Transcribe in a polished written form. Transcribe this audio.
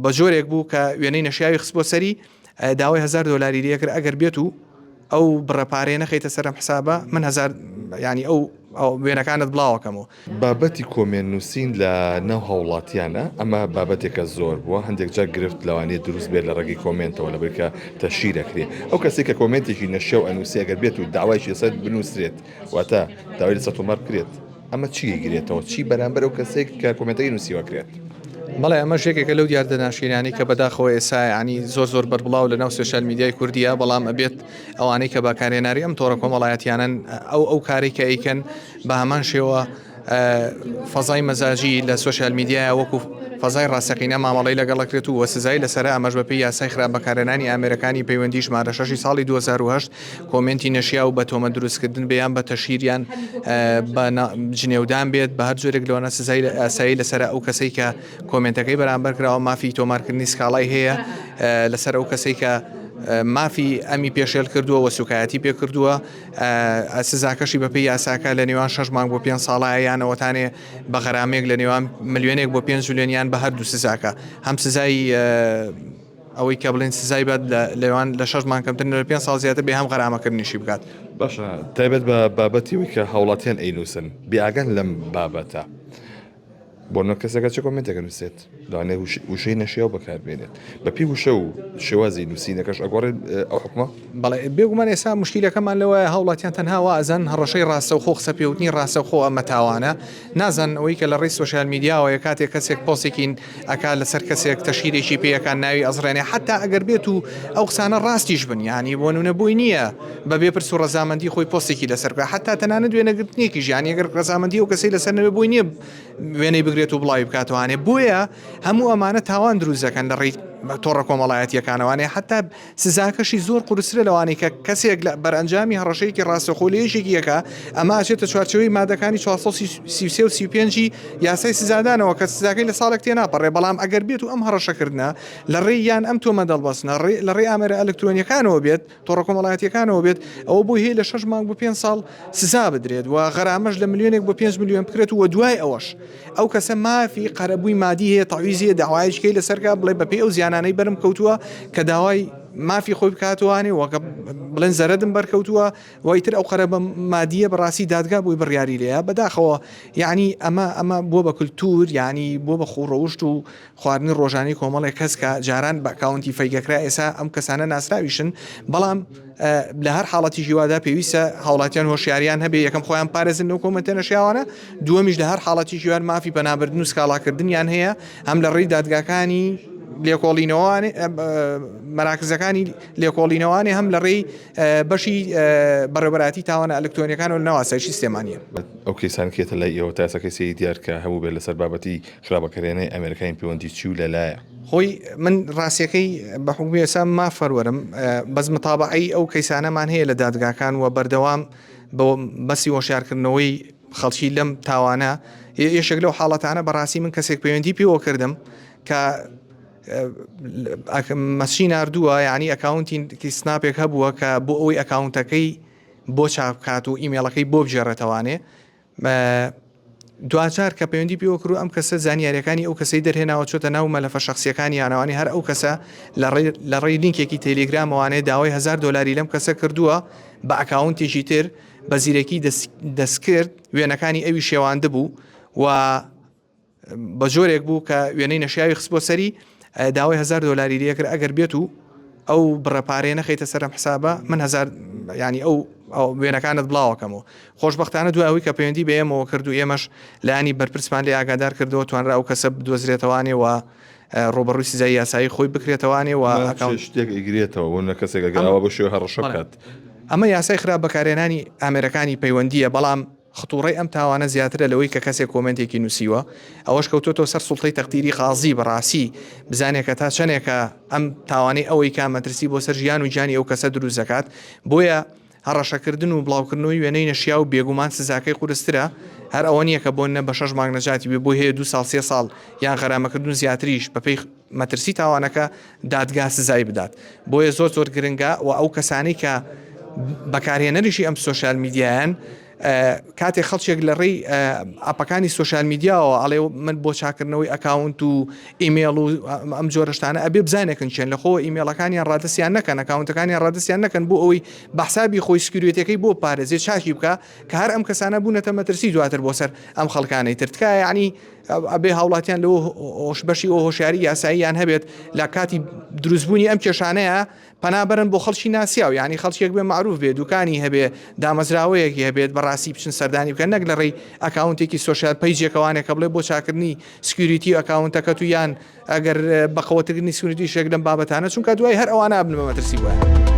بە جۆرێک بوو کە وێنەی نەشیاوی خست بۆ سەری داوای 1000 دلاری لێکرد ئەگەر بێت و ئەو بڕەپارێ نەخەیتە سەرم حسابە من 1000 ینی ئەو وێنەکانت بڵاوەکەمەوە. بابەتی کۆمێن نووسین لە ناو هاوڵاتیانە ئەمە بابەتێکە زۆر بووە هەندێک جار گرفت لەوانەیە دروست بێت لە ڕێگەی کۆمنتەوە لەبەرکە تەشیرەکرێ ئەو کەسێک کە کۆمنتێکی نەشێ و ئەنووسی ئەگەر بێت و داوایشی سەر بنووسرێت واتە داوای لەسەر تۆمار بکرێت ئەمە چی گرێتەوە چی بەرامبەر ئەو کەسێک کە کۆمنتەکەی نووسیوەکرێت. بەڵێ ئەمە شێکێکە لەو دیاردەناشینانی کە بەداخەوە ئێسا ینی زۆر بەربڵاو لە ناو سوشال میدیای کوردیە بەڵام ئەبێت ئەوانەی کە باکارێناری ئەم تۆڕە کۆمەڵایەتیانن ئەو کارێک کە ئەیکەن بە هەمان شێوە فەزای مەزاجی لە سوشال میدیای وەکو فەزای ڕاستەقینە مامەڵی لەگەڵەکرێت و وەسزای لەسەر ئەمەش بەپی یاسای خراپ بەکارێنانی ئامێرەکانی پەیوەندی ژمارە 6 ساڵی 2010 کۆمنتی نەشیا و بە تۆمە دروستکردن بەیان بە تەشیریان بە جنێودان بێت بە هەر جۆرێک لەوانە سزای ئاسایی لەسەر ئەو کەسەی کە کۆمنتەکەی بەرامبەر کراوە مافی تۆمارکردنی سکاڵای هەیە لەسەر ئەو کەسەی کە مافی ئەمی پێشێل کردووە وە سوکایەتی پێ کردووە سزاکەشی بەپی یاساکە لە نێوان 6 مانگ بۆ 5 ساڵە یانەوەتانێ بە غەرامێک لە نێوان ملیۆنێک بۆ 5 ملیۆنیان بە هەردوو سزاکە هەم سزای ئەوەی کە بڵێن سزای بەد لەوان لە 6 مانگ کەمتر لە 5 ساڵ زیاتر بێ هەم غەرامەکردنیشی بکات. باشە تایبەت بە بابەتیەوەی کە هاوڵاتیان ئەینووسن بیاگەن لەم بابەتە بۆ نە کەسەکە چه کۆمنتێکە نووسێت لەوانەیە وشەی نەشیاو بەکاربێنێت بەپی وشە و شێوازی نووسینەکەش ئەگۆڕێت ئەو حکومە. بەڵێ بێگومان ئێستا مشکیلەکەمان لەوە هاوڵاتیان تەنها وازن هەڕەشەی ڕاستەوخۆ قسە پێوتنی ڕاستەوخۆ ئەمە تاوانە نازان ئەوەی کە لە ڕێی سوشال میدیاوە کاتێک کەسێک پۆستێکین ئەکا لەسەر کەسێک تەشیرێکی پێیەکان ناوی ئەزڕێنێ حتا ئەگەر بێت و ئەو قسانە ڕاستیش بن ینی بۆ نونە بووی نییە بەبێ پرس و ڕەزامەندی خۆی پۆستێکی لەسەرکە حتا تەنانەت وێنەگرتنێکی ژیانی ئەگەر ڕەزامەندی و کەسەی لەسەر نەبێ بووی نییە وێنەی بگرێت و بڵاوی بکاتوانێ بۆیە هەموو ئەمانە تاوان دروست دەکەن لە ڕێی تۆڕە کۆمەڵایەتیەکانەوانێ حتا سزاکەشی زۆر قورسرە لەوانەی کە کەسێک لە بەرئەنجامی هەڕەشەیەکی ڕاستەخۆلەیەشێکی یەکە ئەمە ئاچێتە چوارچەوەی مادەکانی 433 و 35 یاسای سزادانەوە کە سزاکەی لە ساڵێک تێ ناپەڕێ بەڵام ئەگەر بێت و ئەم هەڕەشەکردنە لە ڕێی یان ئەم تۆمە دەڵبەستنە لە ڕێی ئامێرە ئەلکترۆنیەکانەوە بێت تۆڕە کۆمەڵایەتیەکانەوە بێت ئەوە بۆی هەیە لە 6 مانگ بۆ 5 ساڵ سزا بدرێت و غەرامەش لە ملیۆنێک بۆ 5 ملیۆن بکرێت و دوای ئەوەش ئەو کەسە مافی قەرەبووی مادی هەیە تەعویزیە داوایشکەی لەسەرکە بڵێ بەپێ ئەو زیانانەی بەرم کەوتووە کە داوای مافی خۆی بکاتوانێ وەکە بڵێن زەرەدم بەرکەوتووە وایتر ئەو قەرەبە مادیە بەڕاستی دادگا بووی بڕیاری لەیە بەداخەوە یعنی ئەمە بۆ بە کولتور ینی بۆ بە خوڕەوشت و خواردنی ڕۆژانی کۆمەڵێک کەس کە جاران بە ئەکاونتی فەیگەکرا ئێسا ئەم کەسانە ناسراویشن بەڵام لە هەر حاڵەتی ژیوادا پێویستە هاوڵاتیان هۆشیاریان هەبێ یەکەم خۆیان پارێزن لەو کۆمنتە نەشیاوانە دووەمیش لە هەر حاڵەتی ژیوان مافی بەنابردن و سکاڵاکردنیان هەیە هەم لە ڕێی دادگاکانی لێکۆڵینەوەی مەراکزەکانی لێکۆڵینەوەی هەم لە ڕێی بەشی بەڕێوەبەراتی تاوانە ئەلکترۆنیەکان و ناواسایشی سیستێمانیە. ئەو کەیسانکێتە لای ئێوە تاسەکەسی دیارکە هەموو بێت لەسەر بابەتی خراپەکەرێنەی ئەمریکای پەیوەندی چی و لەلایە خۆی من ڕاستیەکەی بە حکومی ئێسا مافەروەرم بەس متابعی ئەو کەیسانەمان هەیە لە دادگاکان و بەردەوام بەسی هۆشیارکردنەوەی خەڵکی لەم تاوانە یەشێک لەو حاڵەتانە بەڕاستی من کەسێک پەیوەندی پێوە کردم کە مەسشی نردووە یعنی ئەکاونتی سناپێک هەبووە کە بۆ ئەوەی ئەکاونتەکەی بۆ چاپکات و ئیمێڵەکەی بۆ بژێڕێتەوانێ دوجار کە پەیوەندی پێوە کرد ئەم کەسە زانیاریەکانی ئەو کەسەی دەرهێناوە چۆتە ناو مەلەفە شەخسیەکانی یانەوانی هەر ئەو کەسە لە ڕێی لینکێکی تەلێگرامەوانێ داوای 1000 دلاری لەم کەسە کردووە بە ئەکاونتێکی تر بە زیرەکی دەستکرد وێنەکانی ئەوی شێواندە بوو و بە جۆرێک بوو کە وێنەی نەشیاوی خست بۆ سەری داوای 1000 دلاری لێکرد ئەگەر بێت و ئەو بڕەپارێ نەخەیتە سەرم حسابە من 1000 ینی ئەو وێنەکانت بڵاوەکەمەوە خۆشبەختانە دوای ئەوەی کە پەیوەندی بە ئێمەوە کرد و ئێمەش لایانی بەرپرسمان لێ ئاگادار کردەوە توانرا ئەو کەسە بدۆزرێتەوانێ و ڕۆبەڕووی سزای یاسایی خۆی بکرێتەوانێ و شتێک ئیگرێتەوە بۆ کەسێک گەراوە بە شێوە هەڕەشە بکات ئەمە یاسای خراپ بەکارێنانی ئامێرەکانی پەیوەندیە بەڵام خطوڕی ئەم تاوانە زیاترە لەوەی کە کەسێک کۆمنتێکی نووسیوە ئەوەش کەوتۆتەوە سەر سوڵتەی تەقدیری قازی بەڕاستی بزانێکە تا چەندێکە ئەم تاوانەی ئەوەی کا مەترسی بۆ سەر ژیان و گیانی ئەو کەسە دروست دەکات بۆیە هەڕەشەکردن و بڵاوکردنەوەی وێنەی نەشیا و بێگومان سزاکەی قورسترە هەر ئەوە نییە کە بۆنە بە 6 مانگ نەجاتی بێ بۆ هەیە 2 ساڵ 3 ساڵ یان غەرامەکردن زیاتریش بەپێی مەترسی تاوانەکە دادگا سزای بدات بۆیە زۆر گرنگە و ئەو کەسانی کە بەکارهێنەریشی ئەم سوشال میدیایان کاتێک خەڵکێک لە ڕێی ئاپەکانی سوۆشال میدیاەوە ئەڵێ من بۆ چاکردنەوەی ئەکاونت و ئیمێڵ و ئەم جۆرەشتانە ئەبێ بزانێکن چێن لەخۆ ئیمێڵەکانیان ڕادسییان نەکەن ئەکاونتەکانیان ڕادسییان نەکەن بۆ ئەوەی بەحسابی خۆی سکیورێتەکەی بۆ پارێزێ چاکی بکە کە هەر ئەم کەسانە بوونەتە مەترسی دواتر بۆ سەر ئەم خەڵکانەی ترتکە یعنی ئەبێ هاوڵاتیان لەوە بەشی ئەو هۆشیاری یاساییان هەبێت لە کاتی دروستبوونی ئەم کێشانەیە پەنابەرن بۆ خەڵکی ناسیاو یعنی خەڵکێک بێ معروف بێ دوکانی هەبێ دامەزراوەیەکی هەبێت بەڕاستی بچن سەردانی بکەن نەک لە ڕێی ئەکاونتێکی سوۆشیال پەیجێکەوانێکە بڵێ بۆ چاکردنی سکیوریتی ئەکاونتەکە تو یان ئەگەر بەقەوەتگرنی سکیوریتی شێک لەم بابەتانە چونکە دوای هەر ئەوانە بن بە مەترسی وایە.